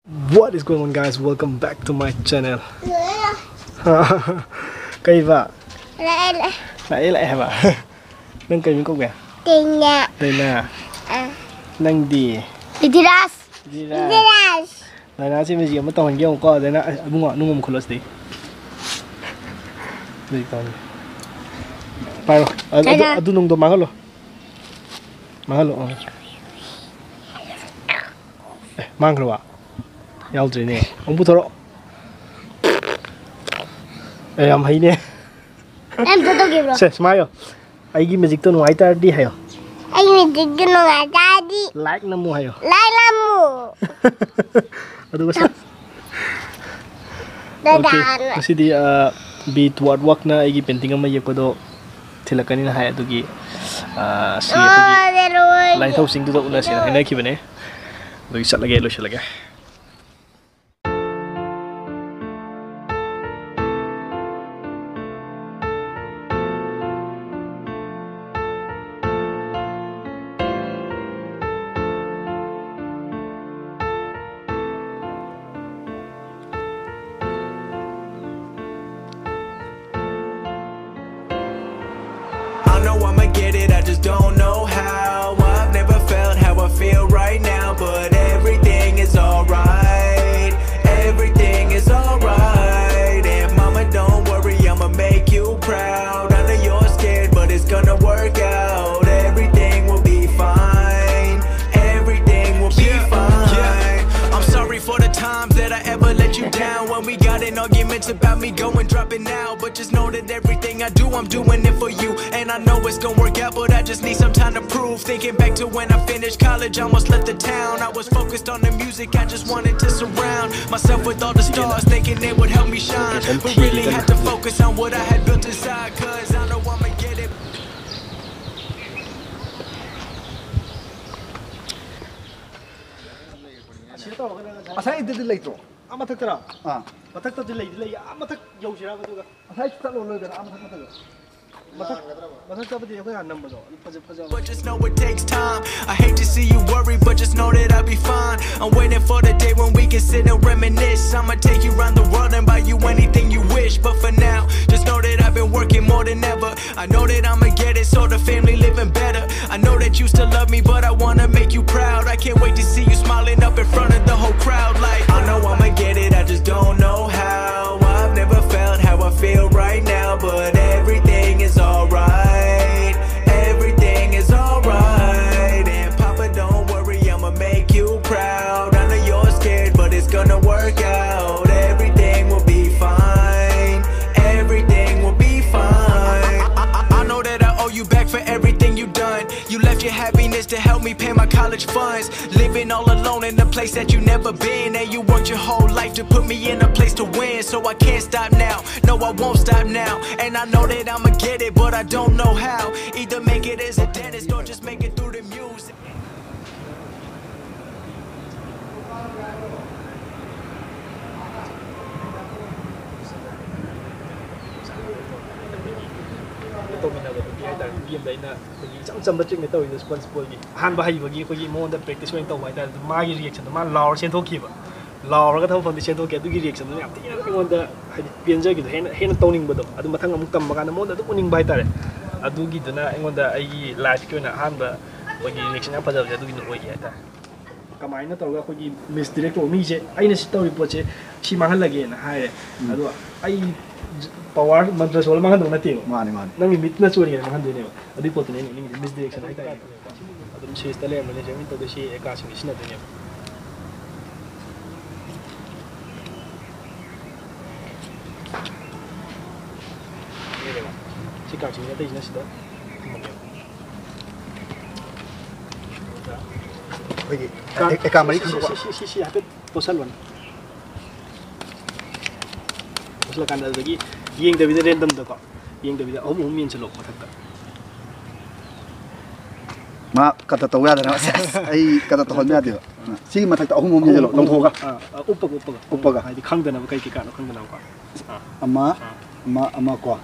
What is going on, guys? Welcome back to my channel. Kaiva. Lại hả bà? Nâng cây miếng cốc kìa. Đây nè. Nâng đi. Đi ra. Này nó xem gì mà tao hình dung coi đây nè. Bung ngọn nung một đi. Đây con. Phải rồi. Adu nung do mahalo. Mahalo. Mang rồi à? Nhau rồi nè. Ông bút thoro. Em hay nè. Em tôi kịp rồi. Sẽ smile. Ai ghi magic tôi ngoài ta đi hay. Ai magic tôi ngoài ta đi. Like nó mua hay. Like nó mua. Aduh basta. Okay. Kasi di be toward work na igi painting ang maye ko do tilakani na haya dugi si dugi line housing do una sila hinay kibane. Dugi sa lagay lo siya lagay. I'ma get it, I just don't know how. I've never felt how I feel right now, but everything is alright. Everything is alright. And mama, don't worry, I'ma make you proud. I know you're scared, but it's gonna work out. Everything will be fine. Everything will be fine. I'm sorry for the times that I ever let you down. When we got in arguments about me going dropping out, but just know that everything I do, I'm doing it for you. And I know it's gonna work out, but I just need some time to prove. Thinking back to when I finished college, almost left the town. I was focused on the music, I just wanted to surround myself with all the stars, thinking they would help me shine. But really had to focus on what I had built inside, cause I know I'ma get it. Asai did the later. I'm a takara. Matak the lady, I'm a tak Yoshira. I thought I'm But just know it takes time. I hate to see you worry, but just know that I'll be fine. I'm waiting for the day when we can sit and reminisce. I'ma take you around the world and buy you anything you wish. But for now, just know that I've been working more than ever. I know that I'ma get it, so the family living better. I know that you still love me, but I wanna make you proud. I can't wait to see you smiling up in front of the whole crowd. Like, I know I'ma get it, I just don't know how. I've never felt how I feel right now, but everything is alright. Everything is alright. And Papa, don't worry, I'ma make you proud. I know you're scared, but it's gonna work out. Everything will be fine. Everything will be fine. I know that I owe you back for everything you done. You left your happiness to help me pay my college funds. Living all alone in a place that you never been. And you worked your whole life to put me in a place to win. So I can't stop now, no I won't stop now. And I know that I'ma get it, but I don't know how. Either make it as a dentist or just make it through the music. Some trick na tawid responsible gi han ba hai bagi ko gi mo da practice when to mai da ma gi reaction ma law sen thoki ba law ga tham phone sen thoki du gi reaction ya ti mo da pian ja gi hen toning ba do adu mathang amuk tam ba na mo da du uning bai tare adu gi dana ai da ai gi life ko na han ba bagi reaction ya phajab ja du gi no oi ya ta kamai na to ga ko gi miss director mi je ai na si to report je si ma han lage na hai adu ai power mantra sol ma han do na ti mani nang mi mit na chori na han de ne adi pot ne ni misdirection ai ta adum se stale mane jamin to shi eka sing isna de ne si ka sing ne de isna sida oye eka mari si hape posal wan posal kan da gi yeng da bi random da ko yeng da bi om min se lok ma thak ma kata tahu ya dana ai kata tahu ya dia si ma thak ta ahum ni lo long thoga uppaga ai di khang dana ba kai ki ka no khang dana ko ama ko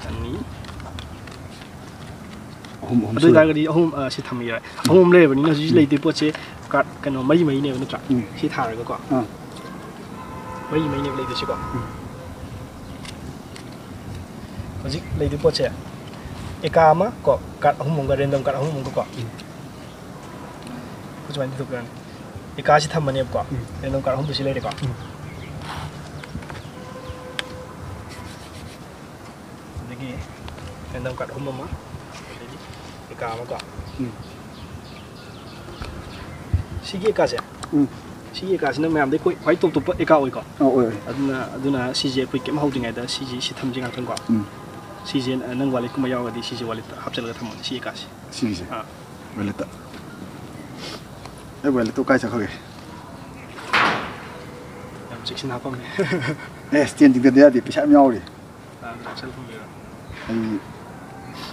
ani adu da ga di ahum si tham ya ahum le ba ni na ji le de po che card ꯀꯩꯅꯣ ꯃꯔꯤ ꯃꯔꯤꯅꯦꯕ ꯅꯠꯇ꯭ꯔꯥ ꯁꯤ ꯊꯥꯔꯒꯀꯣ ꯃꯔꯤ ꯃꯔꯤꯅꯦꯕ ꯂꯩꯗꯣꯏꯁꯤꯀꯣ ꯍꯧꯖꯤꯛ ꯂꯩꯗꯣꯏ ꯄꯣꯠꯁꯦ ꯑꯦꯀꯥ ꯑꯃ ꯀꯣ card ꯑꯍꯨꯝ ꯑꯃꯒ ꯔꯦꯟꯗꯝ ꯀꯥꯔꯠ ꯑꯍꯨꯝ ꯑꯃꯒ ꯀꯣ ꯁꯨꯃꯥꯏꯅ ꯊꯣꯛꯄꯤꯔꯅꯤ ꯑꯦꯀꯥꯁꯤ ꯊꯝꯃꯅꯦꯕꯀꯣ ꯔꯦꯟꯗꯝ ꯀꯥꯔꯠ ꯑꯍꯨꯝꯗꯨ ꯁꯤ ꯂꯩꯔꯦꯀꯣ ꯑꯗꯒꯤ ꯔꯦꯟꯗꯝ ꯀꯥꯔꯠ ꯑꯍꯨꯝ ꯑꯃ ꯑꯗꯒꯤ ꯑꯦꯀꯥ ꯑꯃ ꯀꯣ 시기 에까지. 시기 에까지는 매암데 거의 톱톱 에까 오이거. 아두나 시제 거의 게임 하우딩에다 시지 시탐징 같은 거. 시제 는 wallet kuma yawaga di 시제 wallet 합쳐서 담은 시 에까지. 시제. wallet. 에 wallet 또 까지 하게. ям 직신 합함네. 에 스탠딩 돼야 돼. 비싸 мя오리. 아, 셀프미라.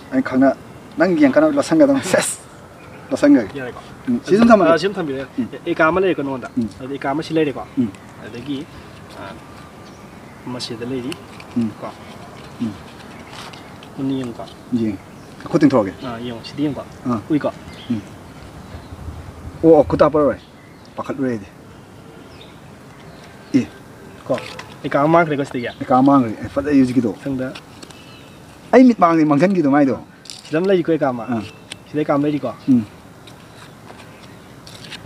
아니 강나 난 그냥 가나 라상가다. 세스. 라상가. 야이거. 시즌 탐아. 시즌 탐비래. 에까 아마 레이거 노다. 에까 아마 실레이거. 아데기 마시데 레이디. 거. 운이용 거. 예. 코팅 들어가게. 이용 시디용 거. 우이거. 오, 그다 버려. 바깥 레이디. 예. 거. 에까 아마 그래 거스디야. 에까 아마 그래. 파다 유지기도. 상다. 아이 밑방이 망전기도 많이도. 좀 레이거 에까 아마. 시대 까 레이거.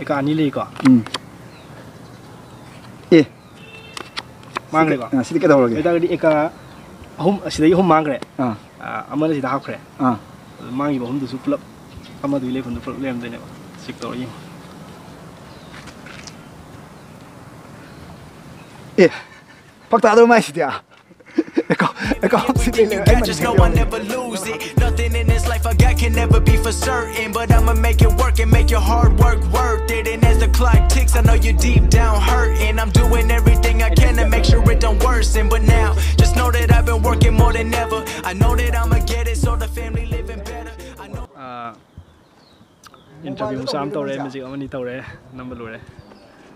에까 아니 레이거. 예. 망그래거. 시대 깨다 버려게. 에다 그리 에까 홈 시대 홈 망그래. 아마는 시다 합그래. 망이 뭐 홈도 수플럽. 아마도 일레 분도 프로그램 되네. 식도이. 예. 박다도 많이 시대야. Just know I never lose it. Nothing in this life I got can never be for certain. But I'ma make it work and make your hard work worth it. And as the clock ticks, I know you're deep down hurting. I'm doing everything I can to make sure it don't worsen. But now, just know that I've been working more than ever. I know that I'ma get it so the family living better. I know. Interview sam tore music amani tore number lore.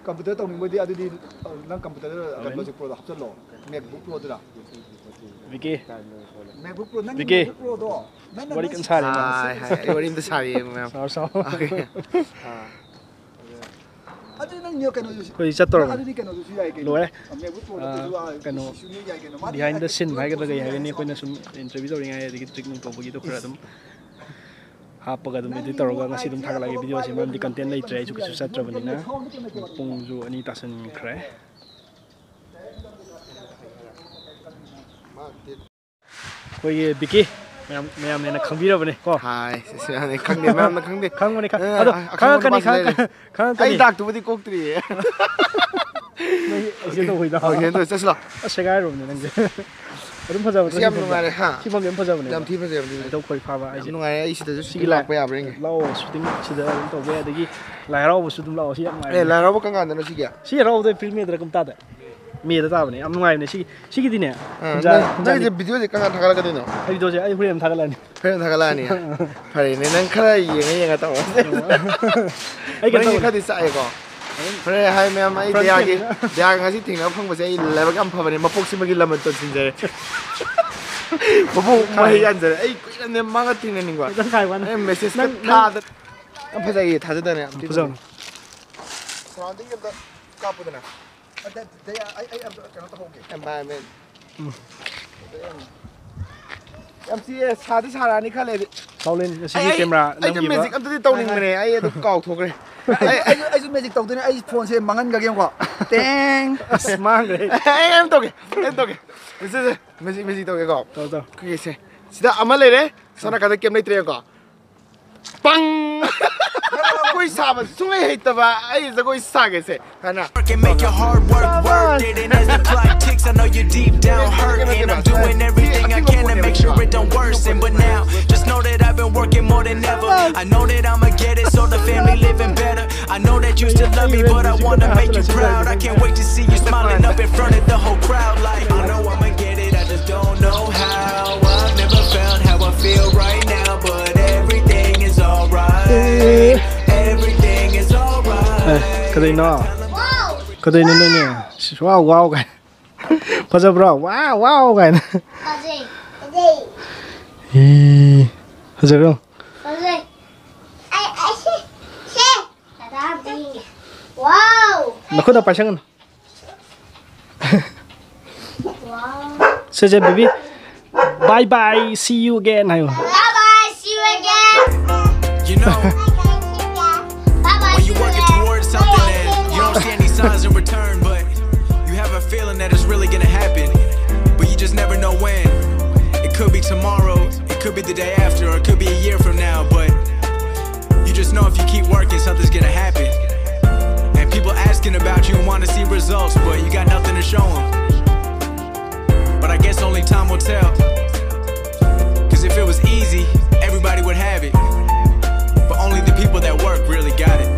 컴퓨터 또 뭐디 아들이 난 컴퓨터를 로직 프로도 합쳐로 맥북 프로더라. Vicky. 맥북 프로 난 Vicky. 맥북 프로도 What can say? What in the sari, ma'am? So. 아들은 요 kana Koi chator. 아들이 kana 수야 이게. Lore. 맥북 프로도 Kano behind the scene hai ga ga ni koina sum interview tori ngai digi trick nung tobugi to khara dum hapaga dum edit toroga ngasi dum thagalagi video se mam di content lai trai chu kisu satrabanina pungju ani tasan khre koi Vicky ma'am ने खंबीरबने को हाय सियाने खंगे ma'am ने खंगे खंगने खंग अदो खंगकनी खंगकनी आई डाक तुबदी कोक्तरी नहीं ऐसे तो होइदा okay तो चसला सेगाय रोने नंगे अदुम फजाब सियाम नुगारे हा सिफम गेम फजाबने जाम थी फजाब दी तो खोइ फाबा आइसे नुगारे आई सिदा सिगी लाक पे आब्रेंगे लाओ शूटिंग सिदा तो वे दगी लाइराव बसु दुम लाओ सि ए लाराव कंगान दनो सिगी सि राव दे फिल्म मेदर कम तादा मेदा ताबने am nungai ne sigi dine ना जे वीडियो जे कंगान थागला कदिनो ai do je ai hurim thagalani फेन थागला नि फरे ने नन खरा येंगे ताव ai के तो खदि साए को फरे हाय मैम आई दिया ngasi thingna phangba se level am phabane mapok simagi lamon to sinjare mapok mai yanjare ai kuina ne manga tingna ningwa dan kai wan ai message ka tha am phajai tha jada ne puzam surrounding of the kapudana I kana to hoge. environment MCA सादी सारानी खाले Paulen sigi camera ai nang magic am tadi tawning mane ai adu kaw thokre I just magic tawdene I phone se mangan ga game ko. Teng. smart re ai em toke se magic toke ko to ke se sida amale re sana kada kem nei tre ko pang koi sab sungai heitaba ai za koi sage se kana Can make your hard work worth it. And as the clock ticks, I know you're deep down hurting. I'm doing everything I can to make sure it don't worsen. But now, just know that I've been working more than ever. I know that I'ma get it so the family living better. I know that you still love me, but I wanna make you proud. I can't wait to see you smiling up in front of the whole crowd. Like, I know I'ma get it, I just don't know how. I've never felt how I feel right now, but everything is alright. Everything is alright. kadai no kadai no ne wow wow kai faza bro wow kai Kazi. Kazi. faza bro Kazi. I see. See. Ada Nakho da paisang. Wow. Say baby. Bye bye. See you again. Bye bye. See you again. You know, when you're working towards something and you don't see any signs in return, but you have a feeling that it's really gonna happen, but you just never know when. It could be tomorrow, it could be the day after, or it could be a year from now, but you just know if you keep working, something's gonna happen. And people asking about you and want to see results, but you got nothing to show them. But I guess only time will tell. Cause if it was easy, everybody would have it. But only the people that work really got it.